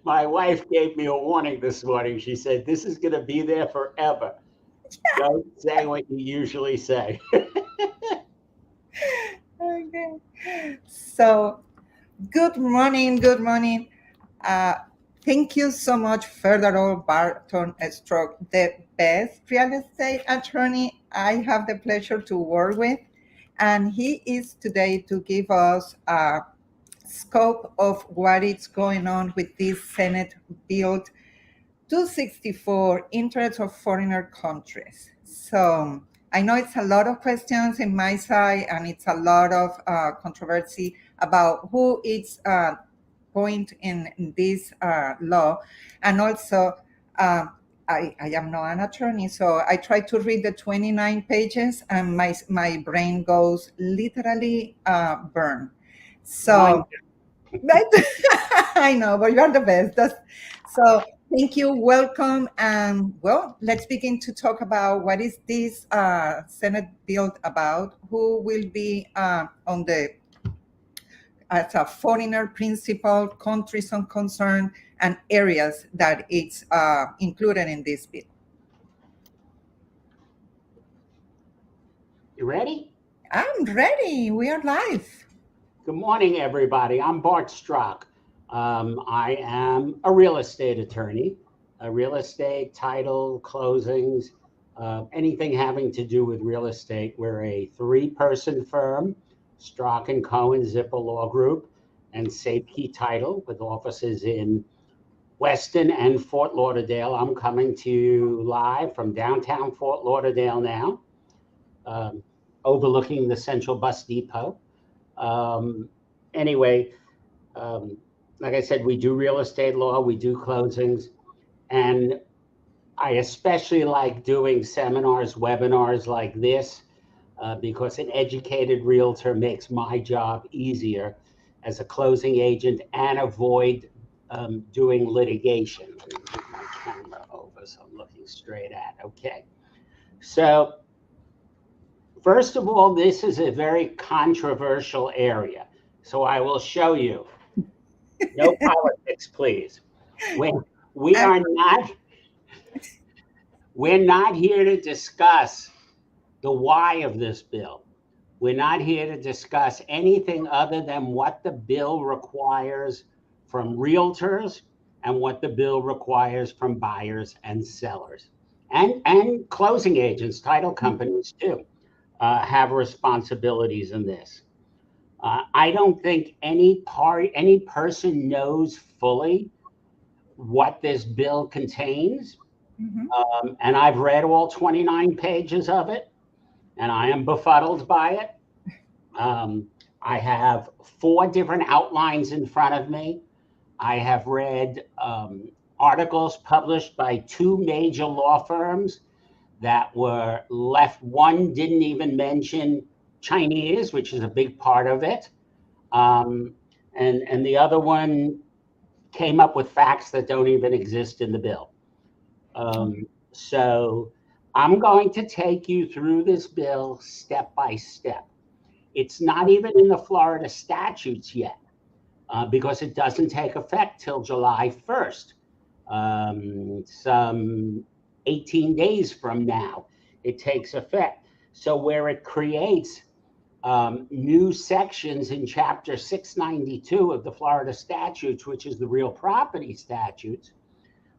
My wife gave me a warning this morning. She said, "This is going to be there forever. Don't say what you usually say." Okay. So, good morning. Good morning. Uh, Thank you so much, Federal Barton Strock, the best real estate attorney I have the pleasure to work with. And he is today to give us a scope of what is going on with this Senate Bill 264, Interests of Foreigner Countries. So I know it's a lot of questions in my side, and it's a lot of controversy about who is point in this law. And also, I am not an attorney, so I try to read the 29 pages, and my brain goes literally burn. Mine. So right? I know, but you're the best. So thank you, welcome, and well, let's begin to talk about what is this Senate bill about. Who will be on the as a foreigner principal, countries of concern, and areas that it's included in this bill. You ready? I'm ready. We are live. Good morning, everybody. I'm Bart Strock. I am a real estate attorney, real estate, title, closings, anything having to do with real estate. We're a three-person firm, Strock and Cohen Zipper Law Group, and Safekey Title, with offices in Weston and Fort Lauderdale. I'm coming to you live from downtown Fort Lauderdale now, um, overlooking the Central Bus Depot. Um, anyway, um, like I said, we do real estate law, we do closings, and I especially like doing seminars, webinars like this, because an educated realtor makes my job easier as a closing agent and avoid doing litigation. Let me move my camera over so I'm looking straight at. Okay. So, first of all, this is a very controversial area. So I will show you. No politics, please. We, we And are not, we're not here to discuss the why of this bill. We're not here to discuss anything other than what the bill requires from realtors and what the bill requires from buyers and sellers. And closing agents, title companies too, have responsibilities in this. I don't think any person knows fully what this bill contains. mhm. And I've read all 29 pages of it, and I am befuddled by it. Um, I have four different outlines in front of me. I have read articles published by two major law firms that were left. One didn't even mention Chinese, which is a big part of it. Um, and the other one came up with facts that don't even exist in the bill. So I'm going to take you through this bill step by step. It's not even in the Florida statutes yet, because it doesn't take effect till July 1st, some 18 days from now. It takes effect. So where it creates new sections in Chapter 692 of the Florida statutes, which is the real property statutes,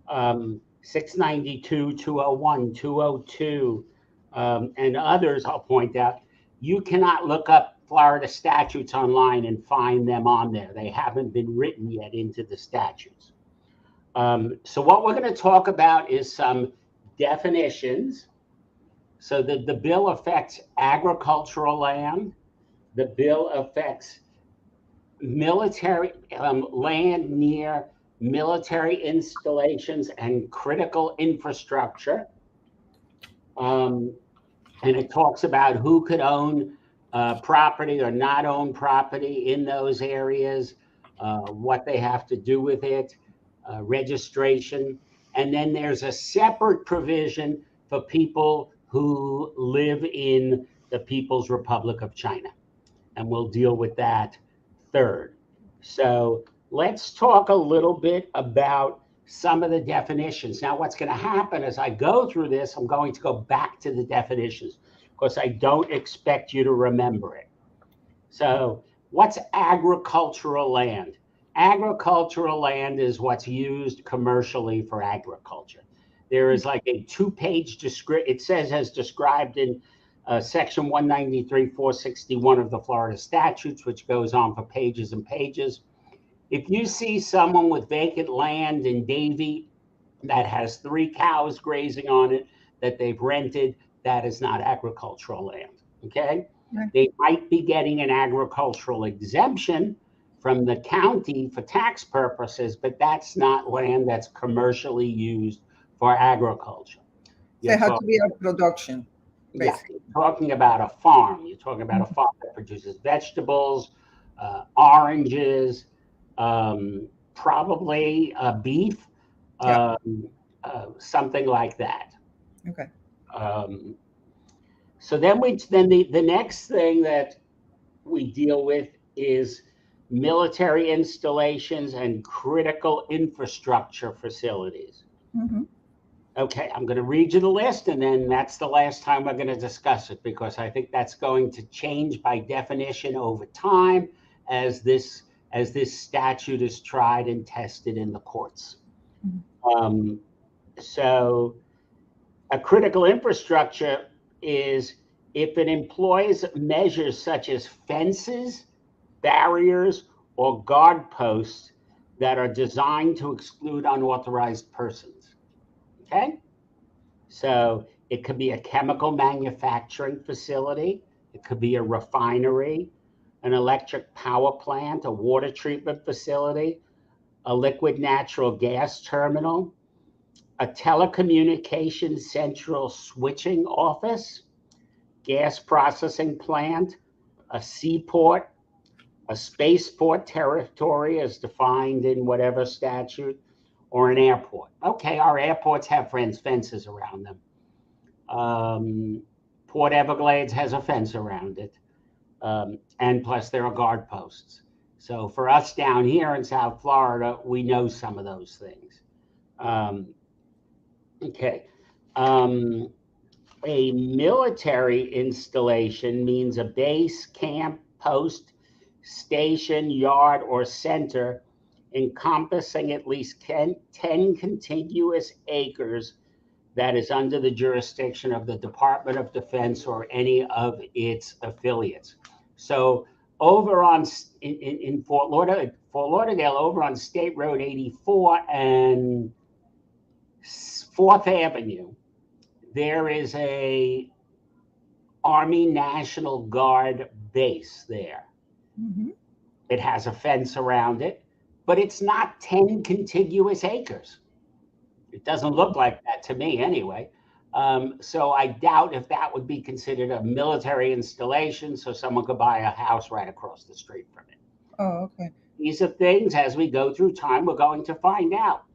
692, 201, 202, and others, I'll point out, you cannot look up Florida statutes online and find them on there. They haven't been written yet into the statutes. So what we're going to talk about is some definitions. So the bill affects agricultural land. The bill affects military land near military installations and critical infrastructure. And it talks about who could own property or not own property in those areas, what they have to do with it, registration. And then there's a separate provision for people who live in the People's Republic of China. And we'll deal with that third. So let's talk a little bit about some of the definitions. Now, what's going to happen as I go through this, I'm going to go back to the definitions because I don't expect you to remember it. So what's agricultural land? Agricultural land is what's used commercially for agriculture. There is like a 2-page description. It says as described in section 193-461 of the Florida statutes, which goes on for pages and pages. If you see someone with vacant land in Davie that has 3 cows grazing on it that they've rented, that is not agricultural land, okay? Right. They might be getting an agricultural exemption from the county for tax purposes, but that's not land that's commercially used for agriculture. So it has to be a production, basically. Yeah, you're talking about a farm. You're talking about a farm that produces vegetables, oranges, probably beef, something like that. Okay. So then the next thing that we deal with is military installations and critical infrastructure facilities. Mm-hmm. Okay, I'm going to read you the list, and then that's the last time we're going to discuss it, because I think that's going to change by definition over time as this statute is tried and tested in the courts. Mm-hmm. So a critical infrastructure is if it employs measures such as fences, barriers, or guard posts that are designed to exclude unauthorized persons. Okay? So it could be a chemical manufacturing facility. It could be a refinery, an electric power plant, a water treatment facility, a liquid natural gas terminal, a telecommunications central switching office, gas processing plant, a seaport, a spaceport territory as defined in whatever statute, or an airport. Okay, our airports have fences around them. Port Everglades has a fence around it. And plus there are guard posts. So for us down here in South Florida, we know some of those things. Okay. A military installation means a base, camp, post, station, yard, or center encompassing at least 10 contiguous acres that is under the jurisdiction of the Department of Defense or any of its affiliates. So over on in Fort Lauderdale, over on State Road 84 and 4th Avenue, there is a Army National Guard base there. Mm-hmm. It has a fence around it, but it's not 10 contiguous acres. It doesn't look like that to me anyway. So I doubt if that would be considered a military installation, so someone could buy a house right across the street from it. Oh, okay. These are things, as we go through time, we're going to find out.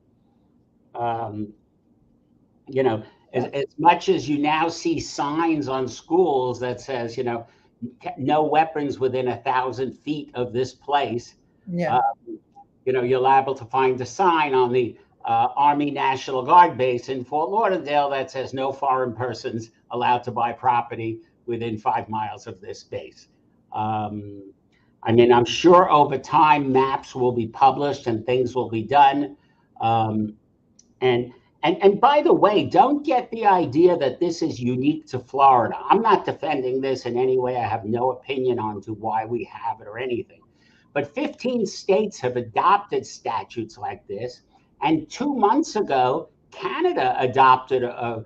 You know, as much as you now see signs on schools that says, you know, no weapons within 1,000 feet of this place. Yeah. You know, you're liable to find a sign on the Army National Guard base in Fort Lauderdale that says no foreign persons allowed to buy property within 5 miles of this base. I mean, I'm sure over time maps will be published and things will be done. And by the way, don't get the idea that this is unique to Florida. I'm not defending this in any way. I have no opinion on to why we have it or anything. But 15 states have adopted statutes like this. And 2 months ago, Canada adopted a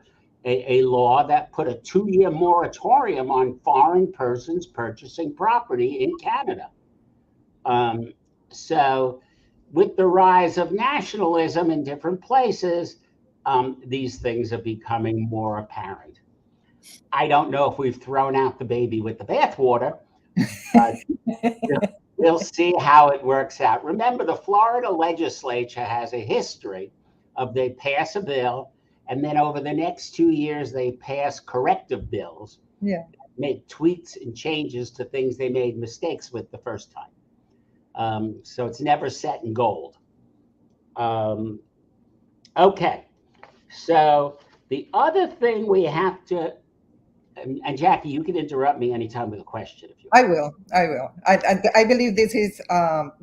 law that put a 2-year moratorium on foreign persons purchasing property in Canada. So with the rise of nationalism in different places, these things are becoming more apparent. I don't know if we've thrown out the baby with the bathwater, but we'll see how it works out. Remember, the Florida legislature has a history of they pass a bill, and then over the next 2 years, they pass corrective bills, make tweaks and changes to things they made mistakes with the first time. So it's never set in gold. Okay, so the other thing we have to, and Jackie, you can interrupt me anytime with a question if you want. I will. I believe this is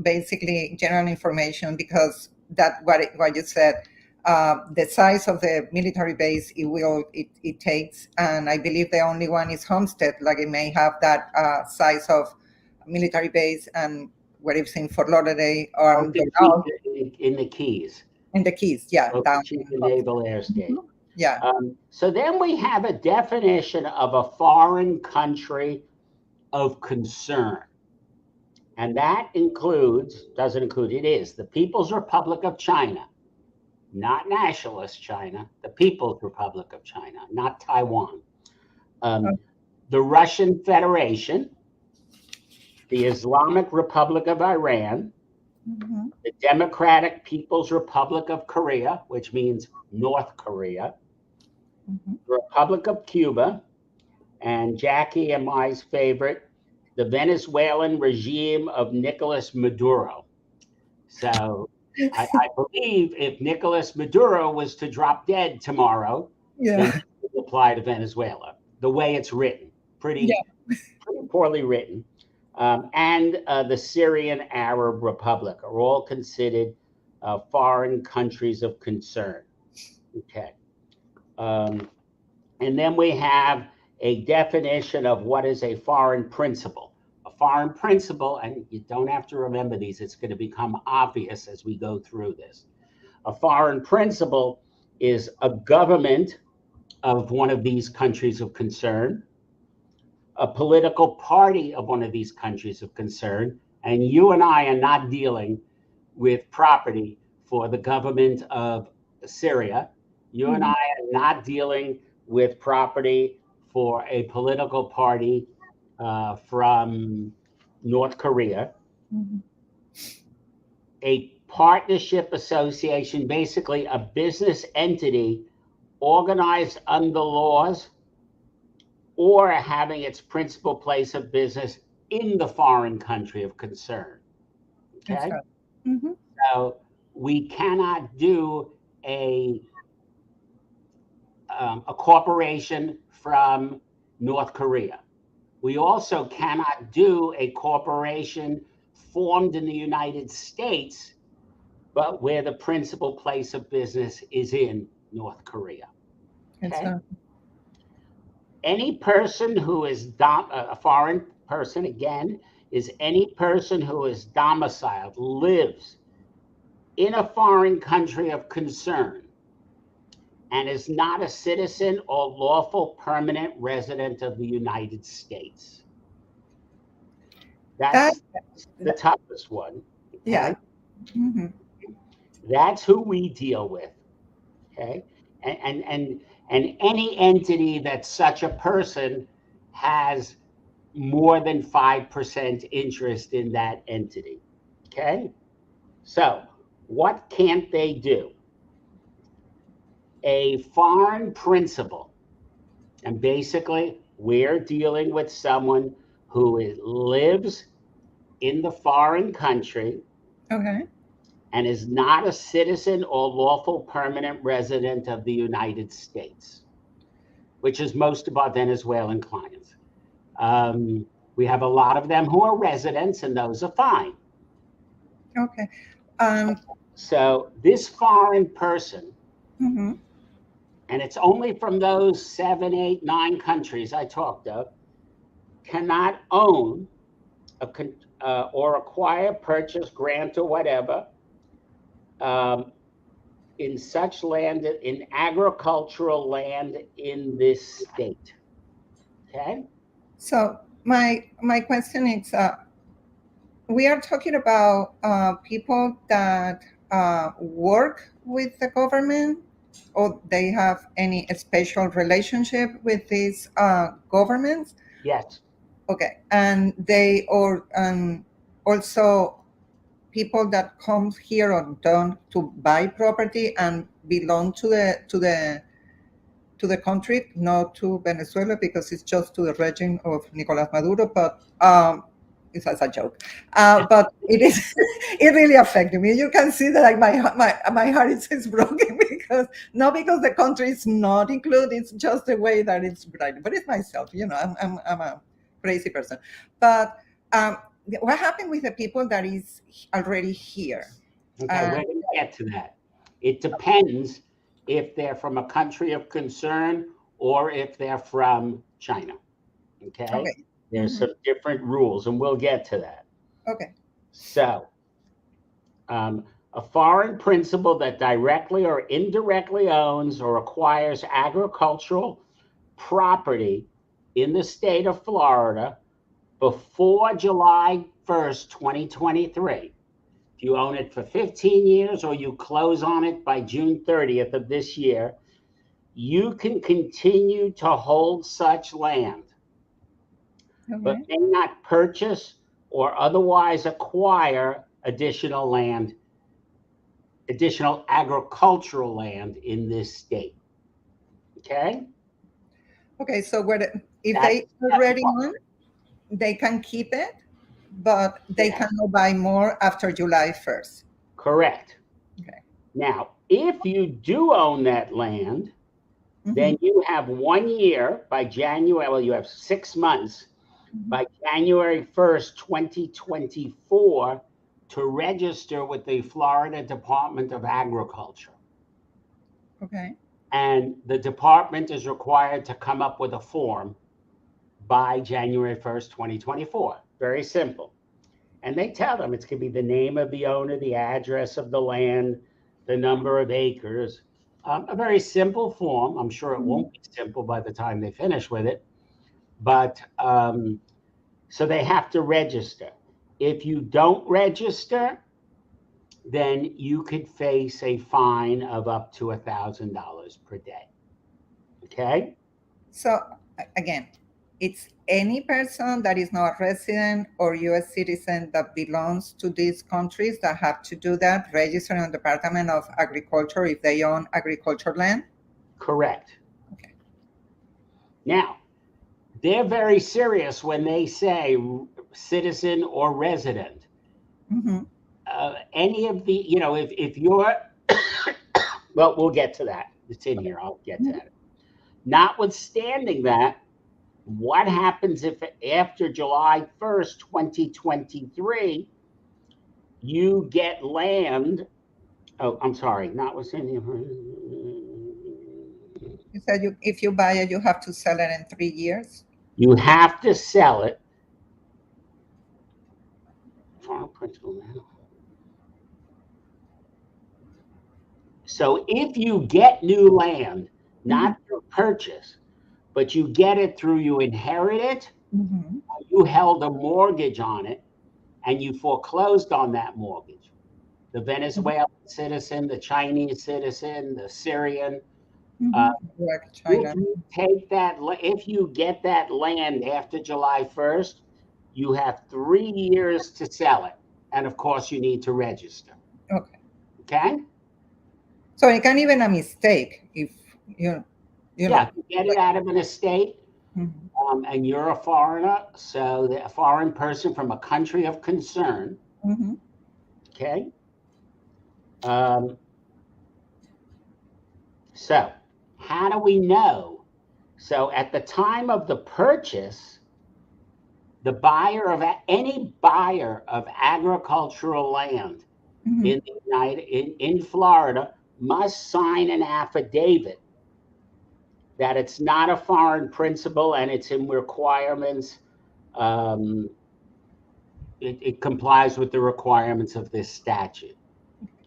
basically general information because that what you said, the size of the military base it takes, and I believe the only one is Homestead. Like it may have that size of military base, and what it's in Fort Lauderdale or in the Keys. In the Keys, yeah, down in the Naval Air State. Mm-hmm. Yeah. So then we have a definition of a foreign country of concern. And that doesn't include, it is the People's Republic of China, not nationalist China, the People's Republic of China, not Taiwan. The Russian Federation, the Islamic Republic of Iran, mm-hmm. the Democratic People's Republic of Korea, which means North Korea, mm-hmm. the Republic of Cuba, and Jackie and my favorite, the Venezuelan regime of Nicolas Maduro. So I believe if Nicolas Maduro was to drop dead tomorrow, then it would apply to Venezuela, the way it's written, pretty poorly written. And the Syrian Arab Republic are all considered foreign countries of concern. Okay. And then we have a definition of what is a foreign principal. A foreign principal, and you don't have to remember these, it's going to become obvious as we go through this. A foreign principal is a government of one of these countries of concern, a political party of one of these countries of concern, and you and I are not dealing with property for the government of Syria. You mm-hmm. and I are not dealing with property for a political party from North Korea. Mm-hmm. A partnership association, basically a business entity organized under laws or having its principal place of business in the foreign country of concern. Okay? Right. Mm-hmm. So we cannot do a corporation from North Korea. We also cannot do a corporation formed in the United States, but where the principal place of business is in North Korea. Okay? Any person who is a foreign person, again, is any person who is domiciled, lives in a foreign country of concern, and is not a citizen or lawful permanent resident of the United States. That's the toughest one. Okay? Yeah. Mm-hmm. That's who we deal with. Okay. And any entity that such a person has more than 5% interest in that entity. Okay. So what can't they do? A foreign principal, and basically we're dealing with someone who lives in the foreign country, okay, and is not a citizen or lawful permanent resident of the United States, which is most of our Venezuelan clients. We have a lot of them who are residents, and those are fine. Okay. So this foreign person, mm-hmm. and it's only from those 7, 8, 9 countries I talked of, cannot own or acquire, purchase, grant, or whatever in such land, in agricultural land in this state. Okay? So my question is, we are talking about people that work with the government, or they have any special relationship with these governments? Yes. Okay, and they also people that come here or don't to buy property and belong to the country, not to Venezuela, because it's just to the regime of Nicolas Maduro. But it's as a joke, but it is it really affected me. You can see that like my heart is broken because not because the country is not included, it's just the way that it's written. But it's myself, I'm a crazy person. But what happened with the people that is already here? Okay, we're going to get to that. It depends if they're from a country of concern or if they're from China. Okay? There's some different rules, and we'll get to that. Okay. So, a foreign principal that directly or indirectly owns or acquires agricultural property in the state of Florida before July 1st, 2023. If you own it for 15 years or you close on it by June 30th of this year, you can continue to hold such land, but may not purchase or otherwise acquire additional land, additional agricultural land in this state. Okay? Okay, so if they already own, they can keep it, but they cannot buy more after July 1st. Correct. Okay. Now, if you do own that land, then you have 1 year by January, well, you have 6 months by January 1st, 2024 to register with the Florida Department of Agriculture. Okay. And the department is required to come up with a form by January 1st, 2024. Very simple. And they tell them it's going to be the name of the owner, the address of the land, the number of acres. A very simple form. I'm sure it won't be simple by the time they finish with it. But so they have to register. If you don't register, then you could face a fine of up to $1,000 per day. Okay? So again, it's any person that is not a resident or U.S. citizen that belongs to these countries that have to do that, register on the Department of Agriculture if they own agricultural land? Correct. Okay. Now, they're very serious when they say citizen or resident. Any of the, if you're, well, we'll get to that. It's in here. I'll get to that. Notwithstanding that, what happens if after July 1st, 2023, you get land? Oh, I'm sorry. Notwithstanding. You said if you buy it, you have to sell it in 3 years? You have to sell it. Foreign principal now. So if you get new land, not through purchase, but you get it through you inherit it, you held a mortgage on it, and you foreclosed on that mortgage. The Venezuelan citizen, the Chinese citizen, the Syrian. If you take that, if you get that land after July 1st, you have 3 years to sell it, and of course, you need to register. Okay. Okay. So it can even a mistake if you get it out of an estate, and you're a foreigner, so a foreign person from a country of concern. Okay. So how do we know? So at the time of the purchase, the buyer of any buyer of agricultural land in Florida must sign an affidavit that it's not a foreign principal and it's in requirements. It complies with the requirements of this statute.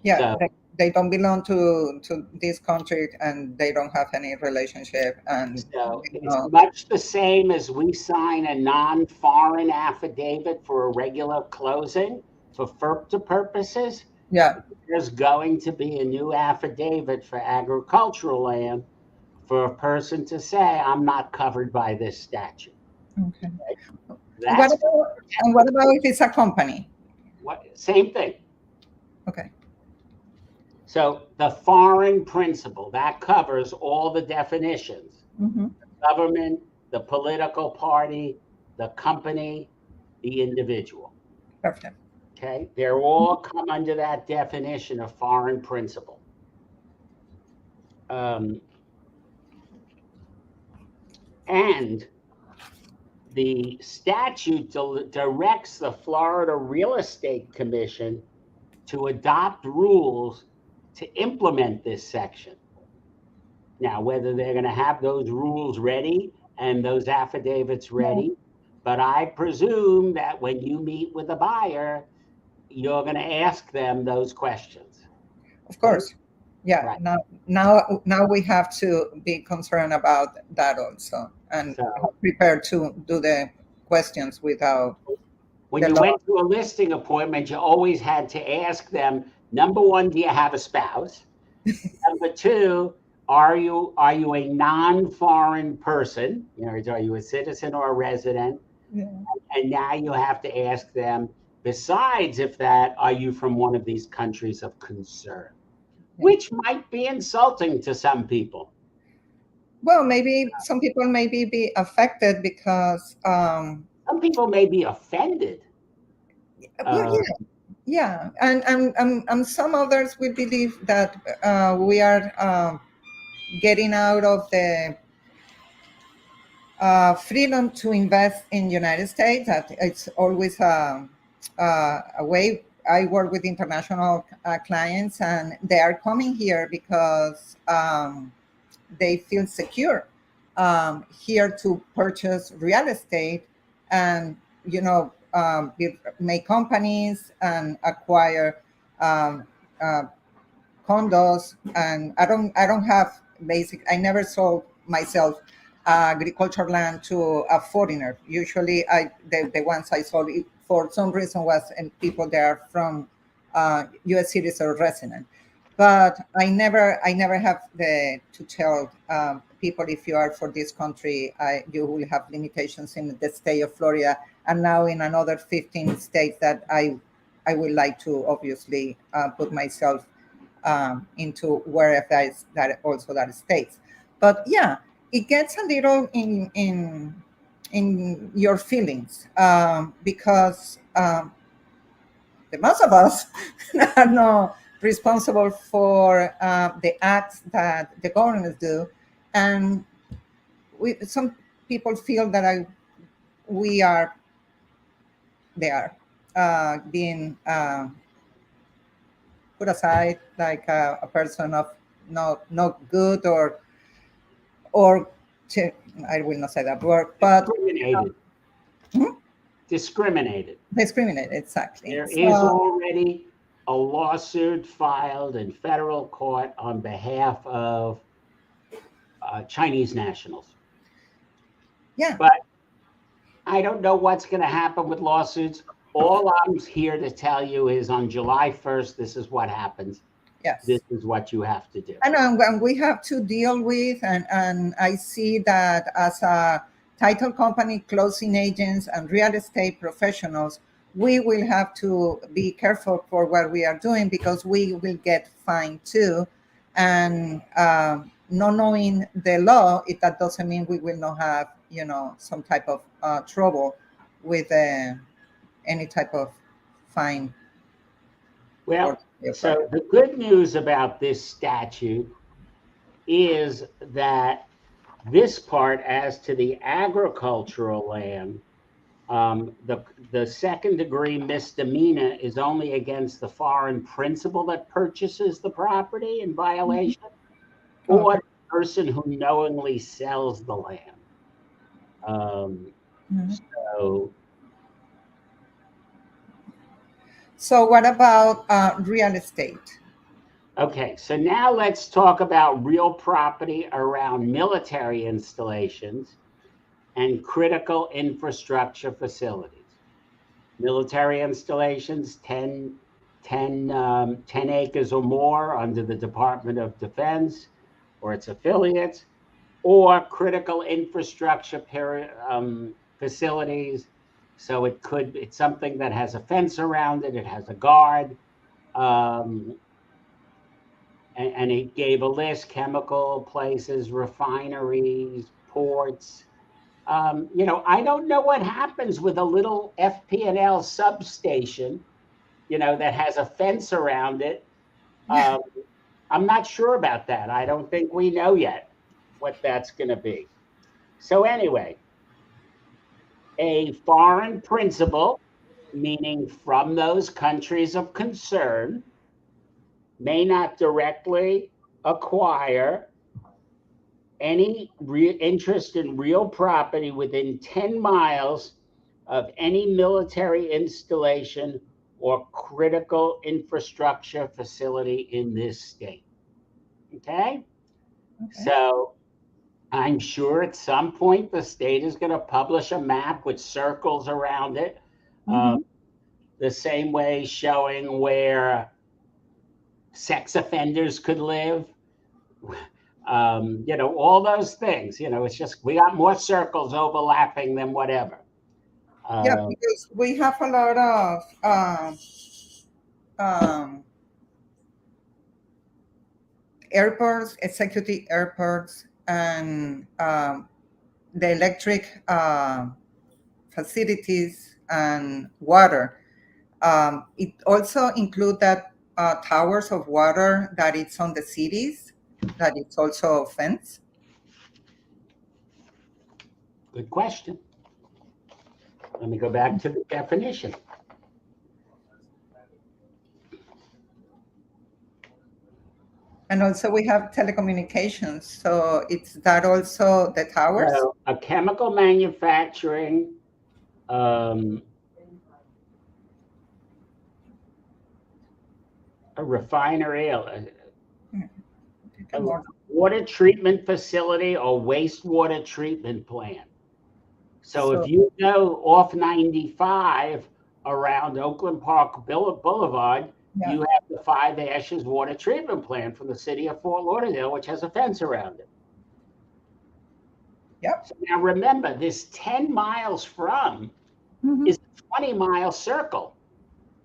Yeah, so, they don't belong to this country and they don't have any relationship. And so it's much the same as we sign a non-foreign affidavit for a regular closing for FERPTA purposes. Yeah. There's going to be a new affidavit for agricultural land for a person to say, I'm not covered by this statute. Okay. What about if it's a company? Same thing. Okay. So the foreign principal, that covers all the definitions. The government, the political party, the company, the individual. Perfect. Okay, they're all come under that definition of foreign principal. And the statute directs the Florida Real Estate Commission to adopt rules to implement this section. Now, whether they're going to have those rules ready and those affidavits ready, but I presume that when you meet with a buyer, you're going to ask them those questions. Of course. Yeah. Right. Now we have to be concerned about that also, and prepared to do the questions without. When you went to a listing appointment, you always had to ask them, number one, do you have a spouse? Number two, are you a non-foreign person? You know, are you a citizen or a resident? Yeah. And now you have to ask them, besides if that, are you from one of these countries of concern? Which might be insulting to some people. Well, maybe some people may be affected because some people may be offended. Well, yeah, and some others will believe that we are getting out of the freedom to invest in United States. That it's always a way. I work with international clients, and they are coming here because they feel secure here to purchase real estate and, you know, make companies and acquire condos. And I don't have I never sold myself agricultural land to a foreigner. Usually the ones I sold for some reason was people that are from U.S. citizen or resident. But I never have to tell people, if you are for this country, you will have limitations in the state of Florida, and now in another 15 states that I would like to obviously put myself into wherever that also that states. But yeah, it gets a little in your feelings because the most of us are not responsible for the acts that the governments do, and some people feel that we are being put aside, like a person of not good or I will not say that word, but discriminated. Discriminated, exactly. There is already a lawsuit filed in federal court on behalf of Chinese nationals. Yeah. But I don't know what's going to happen with lawsuits. All I'm here to tell you is on July 1st, this is what happens. Yes. This is what you have to do. And we have to deal with, and I see that as a title company, closing agents, and real estate professionals, we will have to be careful for what we are doing, because we will get fined too. And not knowing the law, that doesn't mean we will not have, some type of trouble with any type of fine. Well, so the good news about this statute is that this part, as to the agricultural land, the second degree misdemeanor is only against the foreign principal that purchases the property in violation, or the person who knowingly sells the land. So what about real estate? Okay, so now let's talk about real property around military installations and critical infrastructure facilities. Military installations, 10 acres or more under the Department of Defense or its affiliates, or critical infrastructure facilities. So it's something that has a fence around it, it has a guard, and it gave a list: chemical places, refineries, ports, I don't know what happens with a little FP&L substation, that has a fence around it. I'm not sure about that. I don't think we know yet what that's going to be. So anyway, a foreign principal, meaning from those countries of concern, may not directly acquire any interest in real property within 10 miles of any military installation or critical infrastructure facility in this state. Okay? So I'm sure at some point the state is going to publish a map with circles around it, the same way showing where sex offenders could live. All those things. It's just we got more circles overlapping than whatever. Because we have a lot of airports, executive airports, and the electric facilities and water. It also includes that towers of water that it's on the cities, that it's also fence. Good question. Let me go back to the definition. And also we have telecommunications. So it's that also the towers? So a chemical manufacturing, a refinery, a water treatment facility or wastewater treatment plant. So if you go off 95 around Oakland Park Boulevard, you have the Five Ashes water treatment plant from the city of Fort Lauderdale, which has a fence around it. Yep. So now remember, this 10 miles from is a 20-mile circle,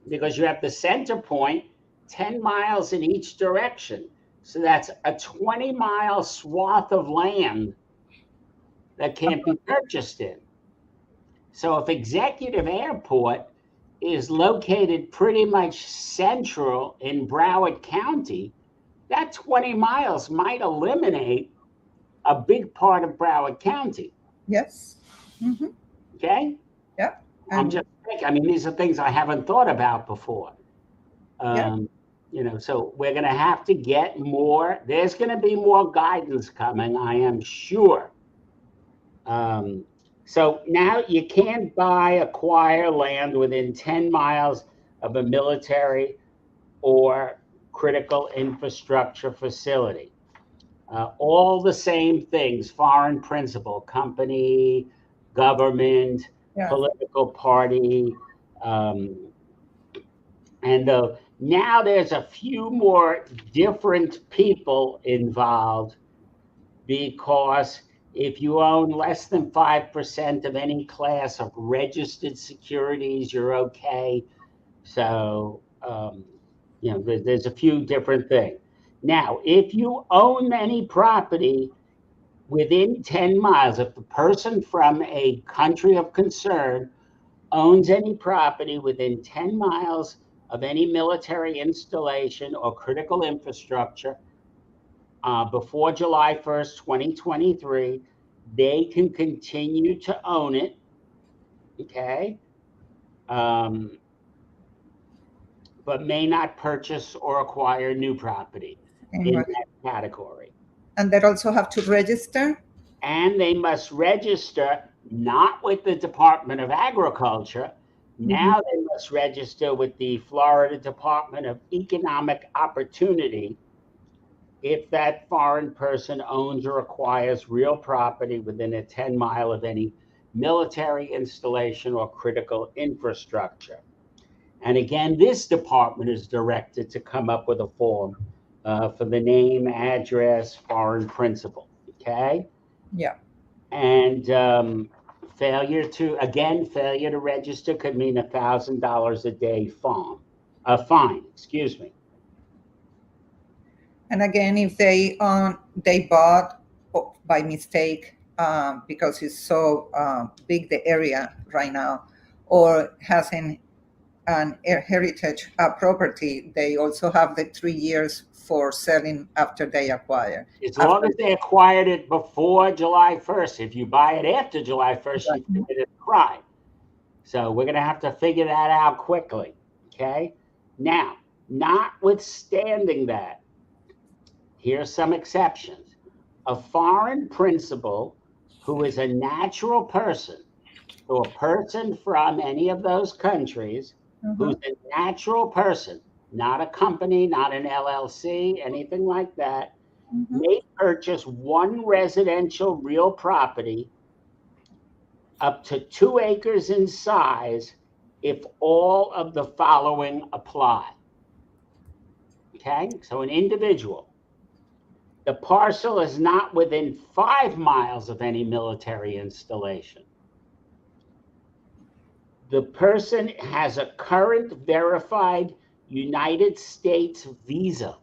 because you have the center point 10 miles in each direction. So that's a 20-mile swath of land that can't be purchased in. So if Executive Airport is located pretty much central in Broward County, that 20 miles might eliminate a big part of Broward County. Yes. Okay? Yeah. I'm just thinking, these are things I haven't thought about before. So we're going to have to get more. There's going to be more guidance coming, I am sure. So now you can't acquire land within 10 miles of a military or critical infrastructure facility. All the same things: foreign principal, company, government, political party. Now there's a few more different people involved, because if you own less than 5% of any class of registered securities, you're okay. So, there's a few different things. Now, if you own any property within 10 miles, if the person from a country of concern owns any property within 10 miles of any military installation or critical infrastructure, before July 1st, 2023, they can continue to own it, okay? But may not purchase or acquire new property in that category. And they also have to register? And they must register not with the Department of Agriculture. Now they must register with the Florida Department of Economic Opportunity if that foreign person owns or acquires real property within a 10 mile of any military installation or critical infrastructure. And again, this department is directed to come up with a form for the name, address, foreign principal, okay? Yeah. And failure to register could mean $1,000 a day fine, excuse me. And again, if they bought by mistake because it's so big the area right now, or has an heritage property, they also have the 3 years for selling after they acquire. As long as they acquired it before July 1st. If you buy it after July 1st, you've committed a crime. So we're going to have to figure that out quickly. Okay. Now, notwithstanding that, here's some exceptions. A foreign principal who is a natural person, so a person from any of those countries who's a natural person, not a company, not an LLC, anything like that, may purchase one residential real property up to 2 acres in size if all of the following apply. Okay, so an individual. The parcel is not within 5 miles of any military installation. The person has a current verified United States visa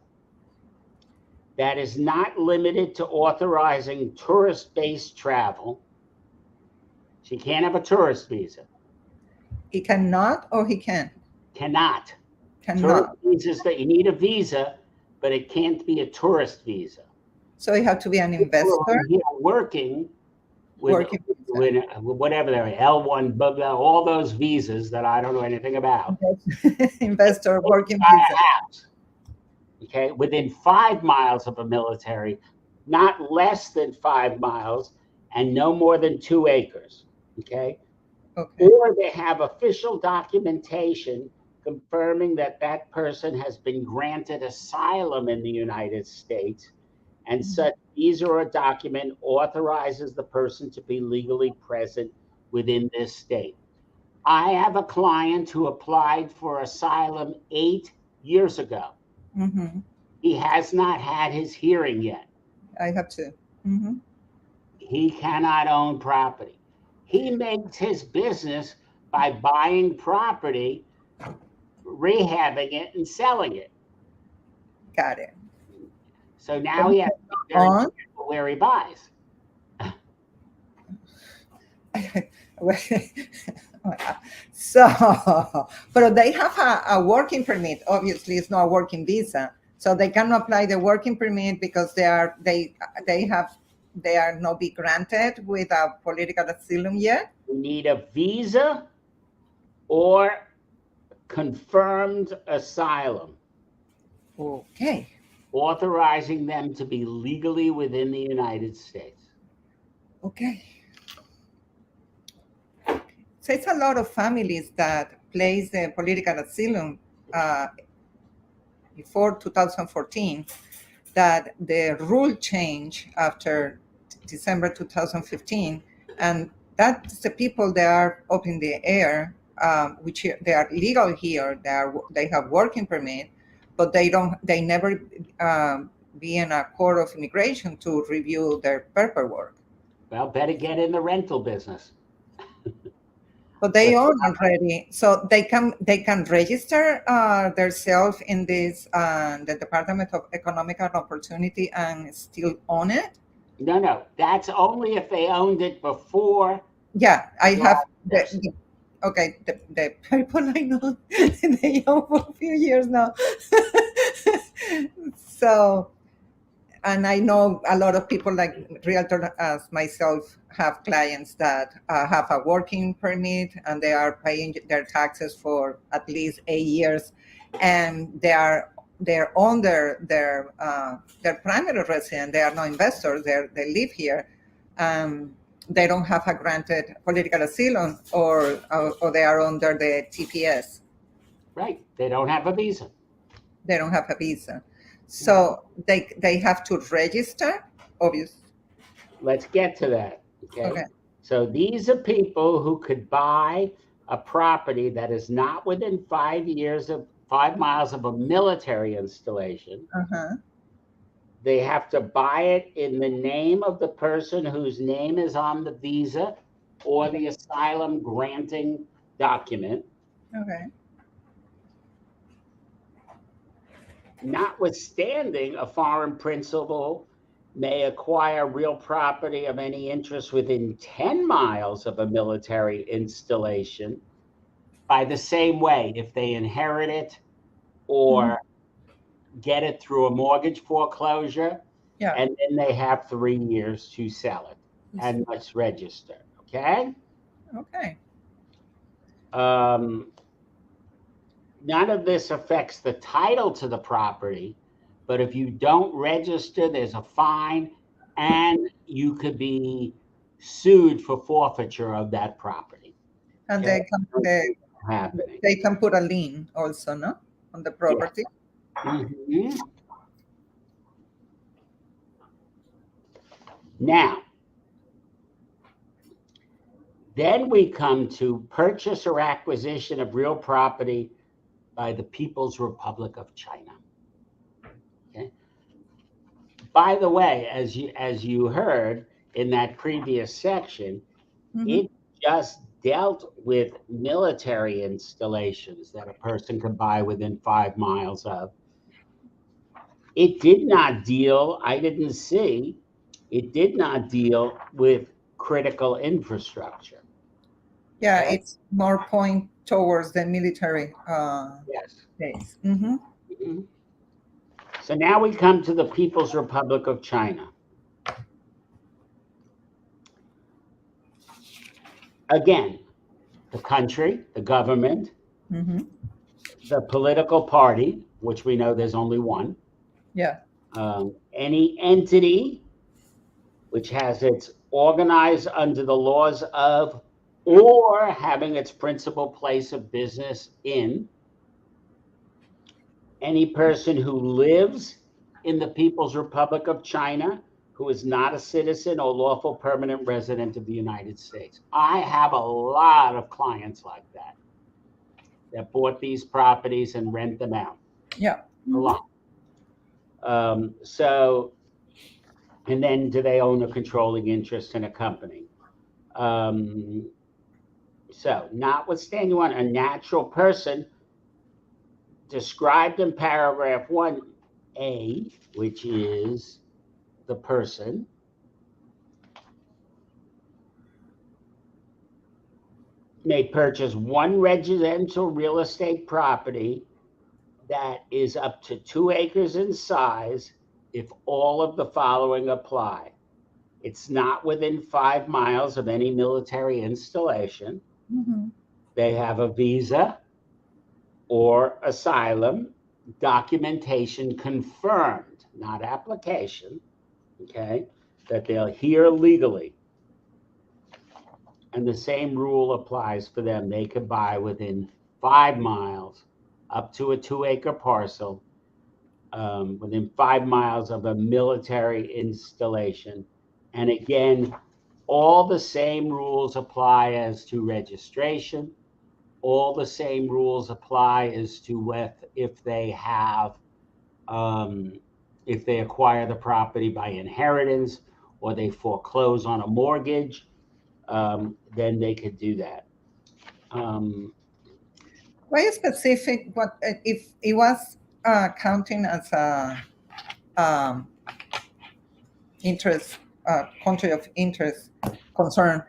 that is not limited to authorizing tourist-based travel. She can't have a tourist visa. He cannot, or he can? Cannot. Cannot. Tourist visas, that you need a visa, but it can't be a tourist visa. So you have to be an investor? Here working with whatever they're, L1, all those visas that I don't know anything about. Investor working visa. House. Okay, within 5 miles of a military, not less than 5 miles, and no more than 2 acres. Okay. Or they have official documentation confirming that that person has been granted asylum in the United States, and such visa or document authorizes the person to be legally present within this state. I have a client who applied for asylum 8 years ago. He has not had his hearing yet. I have to. He cannot own property. He makes his business by buying property, rehabbing it, and selling it. Got it. So now he has to be very careful where he buys. So, but they have a working permit. Obviously, it's not a working visa, so they cannot apply the working permit because they are not be granted with a political asylum yet. You need a visa or confirmed asylum. Okay. Authorizing them to be legally within the United States. Okay. So it's a lot of families that place the political asylum before 2014, that the rule changed after December 2015, and that's the people that are up in the air, which they are legal here, they have working permit, but they never be in a court of immigration to review their paperwork. Well, better get in the rental business. But they own already, so they can register themselves in this the Department of Economic Opportunity and still own it. No, that's only if they owned it before. Yeah, I have the people I know they own for a few years now. So, and I know a lot of people like realtors as myself have clients that have a working permit and they are paying their taxes for at least 8 years, and they're on their primary residence. They are not investors. They live here. They don't have a granted political asylum, or they are under the TPS. Right. They don't have a visa. They don't have a visa. So they have to register, obviously. Let's get to that. Okay. So these are people who could buy a property that is not within 5 miles of a military installation. They have to buy it in the name of the person whose name is on the visa or the asylum granting document. Notwithstanding, a foreign principal may acquire real property of any interest within 10 miles of a military installation by the same way, if they inherit it or get it through a mortgage foreclosure, Yeah. and then they have 3 years to sell it and must register. Okay. Okay. None of this affects the title to the property, but if you don't register, there's a fine, and you could be sued for forfeiture of that property. And Okay? they can put a lien also, no, on the property. Yeah. Mm-hmm. Now, then we come to purchase or acquisition of real property by the People's Republic of China. Okay. By the way, as you heard in that previous section, it just dealt with military installations that a person could buy within 5 miles of. It did not deal, I didn't see, it did not deal with critical infrastructure. Yeah, okay. It's more point towards the military yes. base. So now we come to the People's Republic of China. Again, the country, the government, the political party, which we know there's only one. Yeah. Any entity which has its organized under the laws of or having its principal place of business in. Any person who lives in the People's Republic of China who is not a citizen or lawful permanent resident of the United States. I have a lot of clients like that bought these properties and rent them out. Yeah. A lot. So, and then do they own a controlling interest in a company? So, notwithstanding a natural person described in paragraph 1A, which is the person, may purchase one residential real estate property that is up to 2 acres in size if all of the following apply. It's not within 5 miles of any military installation. They have a visa or asylum, documentation confirmed, not application, okay, that they're here legally. And the same rule applies for them. They could buy within 5 miles up to a 2-acre parcel within 5 miles of a military installation. And again, all the same rules apply as to registration. All the same rules apply as to if they have, if they acquire the property by inheritance or they foreclose on a mortgage, then they could do that. Why specific? What if it was counting as a interest, country of interest concern?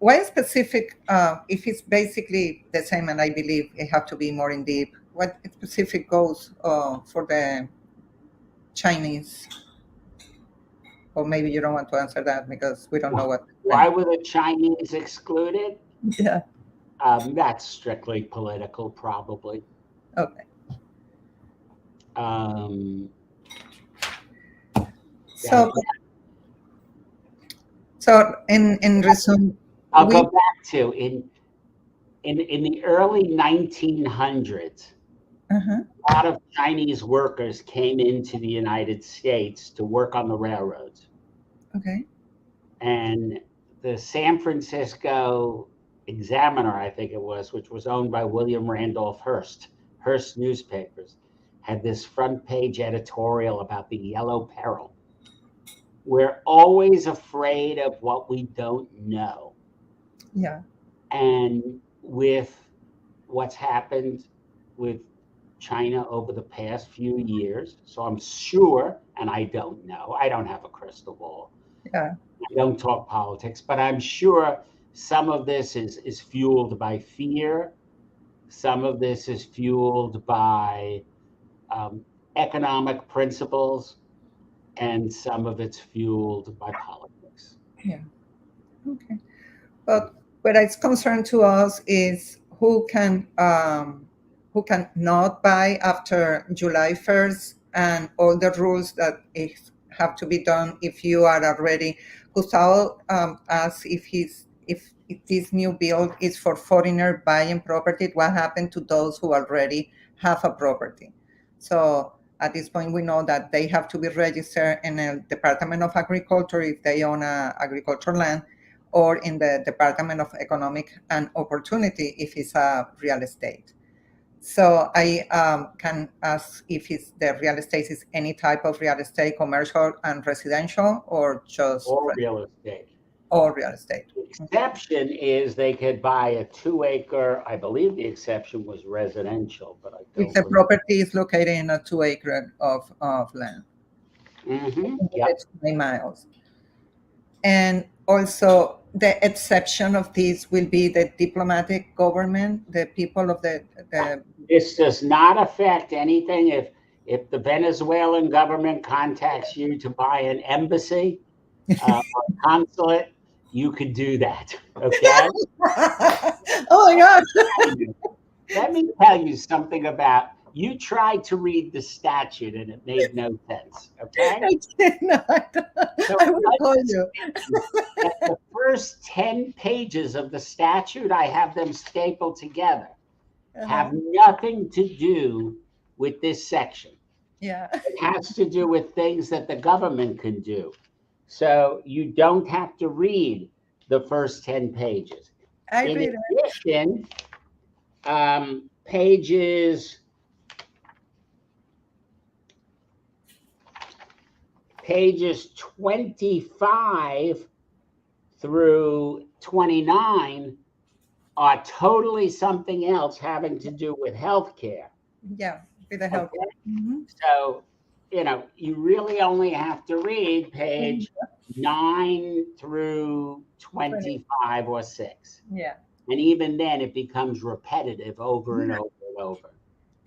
Why specific? If it's basically the same, and I believe it have to be more in deep. What specific goes for the Chinese? Or maybe you don't want to answer that because we don't know what. Why were the Chinese excluded? Yeah. That's strictly political, probably. Okay. So in resume, I'll go back to in the early 1900s. A lot of Chinese workers came into the United States to work on the railroads. Okay. And the San Francisco Examiner, I think it was, which was owned by William Randolph Hearst newspapers, had this front page editorial about the yellow peril. We're always afraid of what we don't know. Yeah. And with what's happened with China over the past few years. So I'm sure, and I don't know, I don't have a crystal ball. Yeah. I don't talk politics, but I'm sure some of this is fueled by fear. Some of this is fueled by economic principles, and some of it's fueled by politics. Yeah. Okay. But what is concerned to us is who can not buy after July 1st, and all the rules that have to be done if you are already. Gustavo asked if this new bill is for foreigner buying property. What happened to those who already have a property? So at this point, we know that they have to be registered in the Department of Agriculture if they own agricultural land, or in the Department of Economic and Opportunity if it's a real estate. So I can ask if the real estate is any type of real estate, commercial and residential, or just real estate. Or real estate. The exception is they could buy a 2-acre. I believe the exception was residential, but I don't. If the property is located in a 2-acre of land. Mm-hmm. Yep. 20 miles. And also, the exception of this will be the diplomatic government, the people of the. This does not affect anything. If the Venezuelan government contacts you to buy an embassy or consulate, you could do that. Okay. Oh my God. Let me tell you something about. You tried to read the statute and it made no sense. Okay. I cannot. So I will call you. The first 10 pages of the statute, I have them stapled together, have nothing to do with this section. Yeah. It has to do with things that the government can do. So you don't have to read the first 10 pages. In addition, pages 25 through 29 are totally something else having to do with healthcare. Yeah, with the healthcare. Okay? Mm-hmm. So, you really only have to read page 9 through 25 or 6. Yeah. And even then it becomes repetitive over and over and over.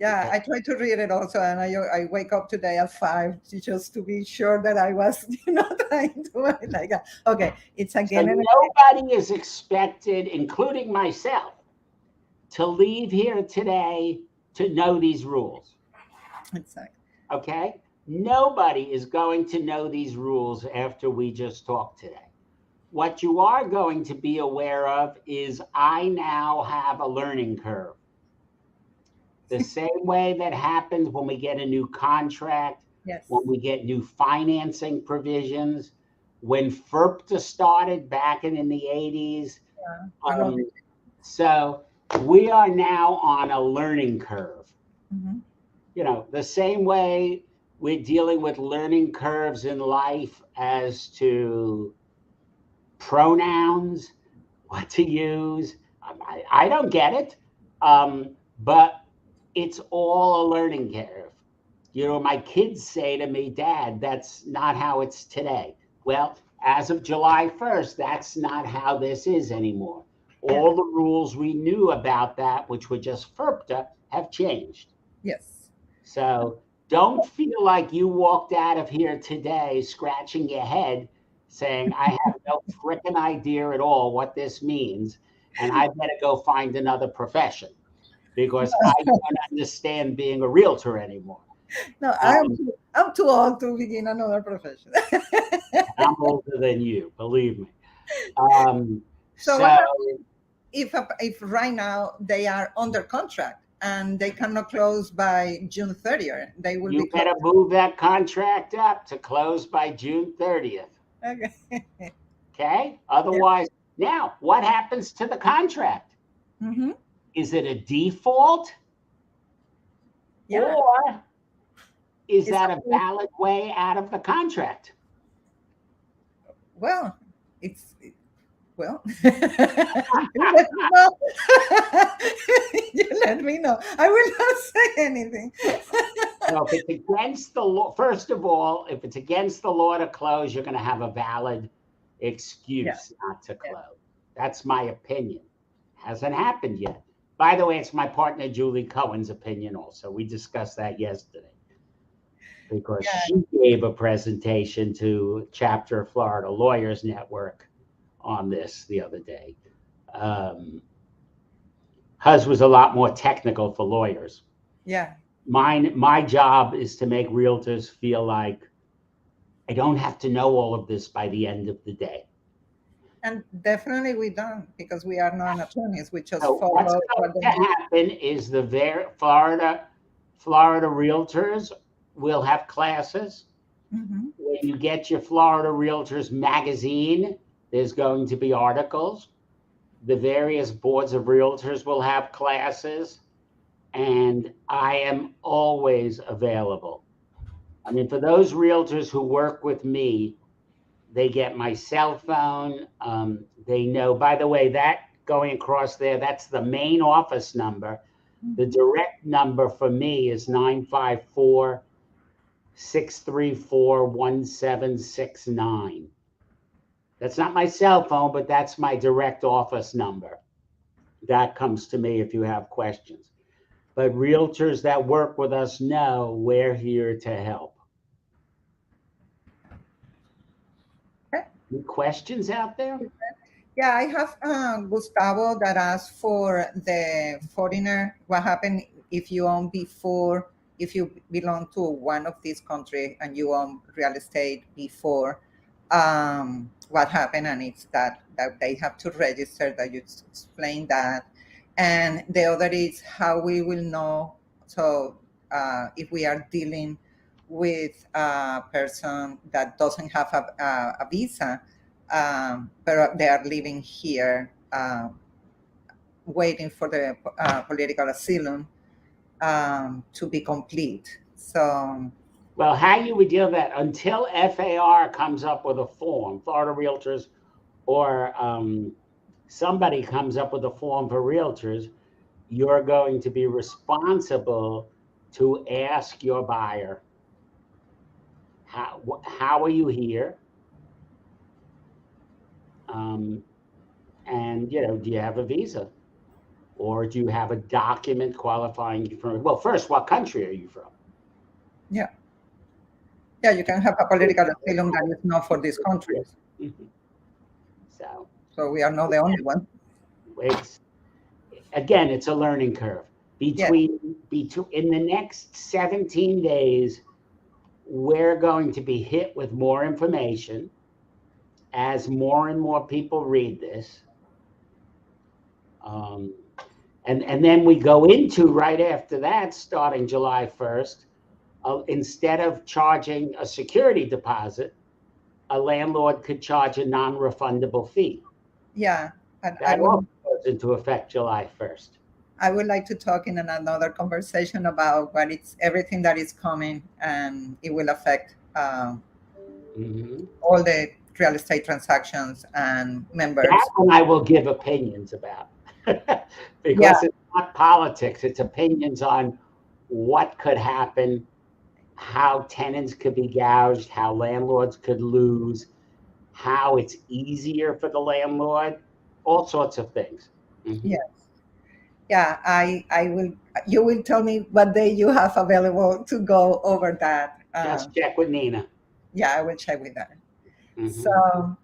Yeah, okay. I try to read it also, and I wake up today at 5 just to be sure that I was trying to write like that. Okay, it's again. So nobody is expected, including myself, to leave here today to know these rules. Exactly. Okay? Nobody is going to know these rules after we just talked today. What you are going to be aware of is I now have a learning curve. The same way that happens when we get a new contract, yes. When we get new financing provisions, when FERPTA started back in the 80s. Yeah. So we are now on a learning curve. Mm-hmm. The same way we're dealing with learning curves in life as to pronouns, what to use. I don't get it, but it's all a learning curve. My kids say to me, Dad, that's not how it's today. Well, as of July 1st, that's not how this is anymore. All the rules we knew about that, which were just FERPTA, have changed. Yes. So don't feel like you walked out of here today scratching your head saying, I have no frickin' idea at all what this means, and I better go find another profession because I don't understand being a realtor anymore. No, I'm too old to begin another profession. I'm older than you, believe me. So if right now they are under contract and they cannot close by June 30th, they will be. You better move that contract up to close by June 30th. Okay. Okay. Otherwise, now what happens to the contract? Mm-hmm. Is it a default? Yeah. Or is that a valid way out of the contract? Well, Well, you let me know. You let me know. I will not say anything. Well, if it's against the law, first of all, if it's against the law to close, you're going to have a valid Yeah, excuse not to yeah, close. That's my opinion. Hasn't happened yet. By the way, it's my partner Julie Cohen's opinion also. We discussed that yesterday because yeah. she gave a presentation to Chapter of Florida Lawyers Network on this the other day. Hers was a lot more technical for lawyers. Yeah. My job is to make realtors feel like I don't have to know all of this by the end of the day. And definitely we don't, because we are not attorneys. We just So what's follow going what they to happen is Florida realtors will have classes. Mhm. When you get your Florida Realtors magazine, there's going to be articles. The various boards of realtors will have classes, and I am always available. I mean, for those realtors who work with me, they get my cell phone. They know, by the way, that going across there, that's the main office number. The direct number for me is 954 634 1769. That's not my cell phone, but that's my direct office number. That comes to me if you have questions. But realtors that work with us know we're here to help. Okay. Any questions out there? Yeah, I have Gustavo that asked for the foreigner. What happened if you own before, if you belong to one of these countries and you own real estate before? What happened? And it's that they have to register. That you explain that, and the other is how we will know. So if we are dealing with a person that doesn't have a visa, but they are living here, waiting for the political asylum to be complete. So, Well, how you would deal with that until FAR comes up with a form, Florida Realtors, or somebody comes up with a form for realtors, you're going to be responsible to ask your buyer, how are you here? And, do you have a visa? Or do you have a document qualifying you from, well, first, what country are you from? yeah. Yeah, you can have a political asylum that is not for these countries. Mm-hmm. So we are not the only one. It's a learning curve. Between in the next 17 days, we're going to be hit with more information as more and more people read this. And then we go into right after that, starting July 1st, instead of charging a security deposit, a landlord could charge a non-refundable fee. Yeah. And that also goes into effect July 1st. I would like to talk in another conversation about what it's everything that is coming, and it will affect all the real estate transactions and members. That one I will give opinions about because it's not politics. It's opinions on what could happen, how tenants could be gouged, how landlords could lose, how it's easier for the landlord, all sorts of things. Yes. Yeah, I will. You will tell me what day you have available to go over that. Just check with Nina. Yeah, I will check with that. So,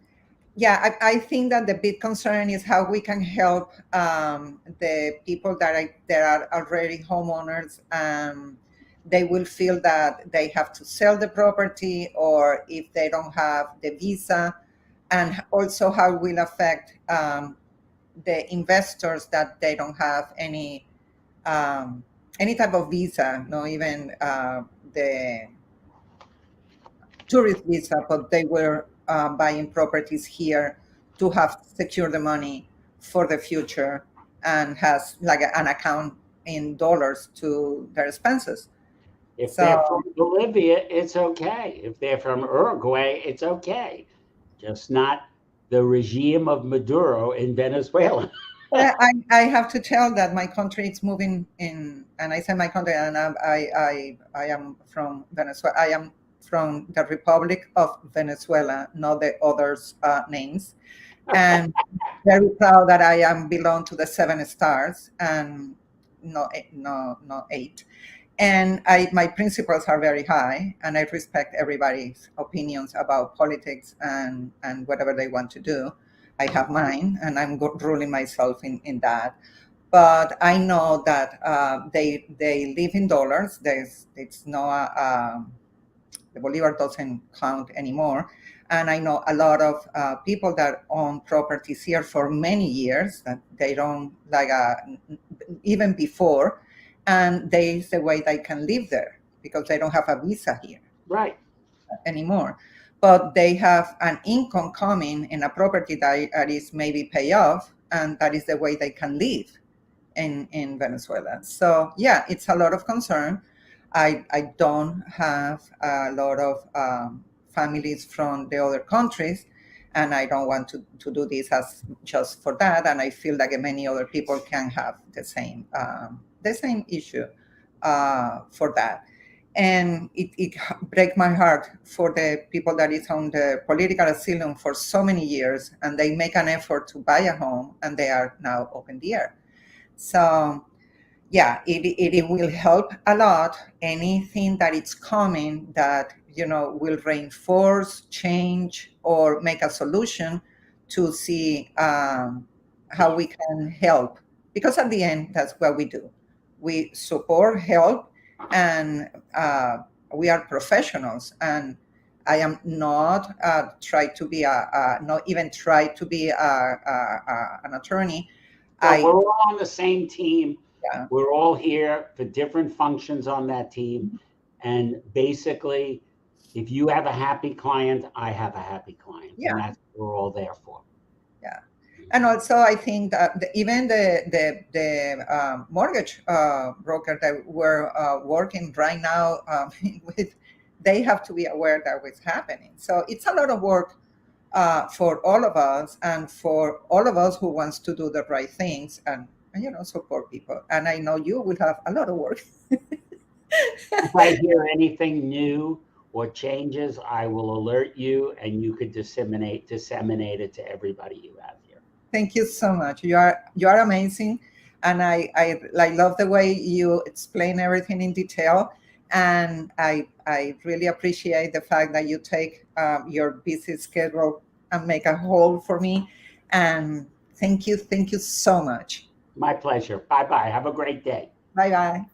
yeah, I think that the big concern is how we can help the people that are already homeowners. They will feel that they have to sell the property, or if they don't have the visa, and also how it will affect the investors that they don't have any type of visa, not even the tourist visa, but they were buying properties here to have secure the money for the future and has like an account in dollars to their expenses. If they're from Bolivia, it's okay. If they're from Uruguay, it's okay. Just not the regime of Maduro in Venezuela. I have to tell that my country is moving in, and I say my country, and I am from Venezuela. I am from the Republic of Venezuela, not the others' names, and very proud that I am belong to the 7 stars and no, no 8. And my principles are very high, and I respect everybody's opinions about politics and whatever they want to do. I have mine, and I'm ruling myself in that. But I know that they live in dollars. It's no the bolivar doesn't count anymore. And I know a lot of people that own properties here for many years that they don't like even before, and they the way they can live there because they don't have a visa here Right anymore. But they have an income coming in a property that is maybe pay off, and that is the way they can live in Venezuela. So yeah, it's a lot of concern. I don't have a lot of families from the other countries, and I don't want to do this as just for that. And I feel like many other people can have the same issue for that. And it breaks my heart for the people that is on the political asylum for so many years, and they make an effort to buy a home, and they are now up in the air. So yeah, it will help a lot. Anything that is coming that will reinforce, change, or make a solution to see how we can help. Because at the end, that's what we do. We support, help, and we are professionals. And I am not not even try to be an attorney. Well, we're all on the same team. Yeah. We're all here for different functions on that team. And basically, if you have a happy client, I have a happy client. Yeah. And that's what we're all there for. Yeah. And also, I think that even the mortgage broker that we're working right now with, they have to be aware that what's happening. So it's a lot of work for all of us, and for all of us who wants to do the right things and support people. And I know you will have a lot of work. If I hear anything new or changes, I will alert you, and you could disseminate it to everybody you have here. Thank you so much. You are amazing, and I love the way you explain everything in detail. And I really appreciate the fact that you take your busy schedule and make a hole for me. And thank you so much. My pleasure. Bye-bye. Have a great day. Bye-bye.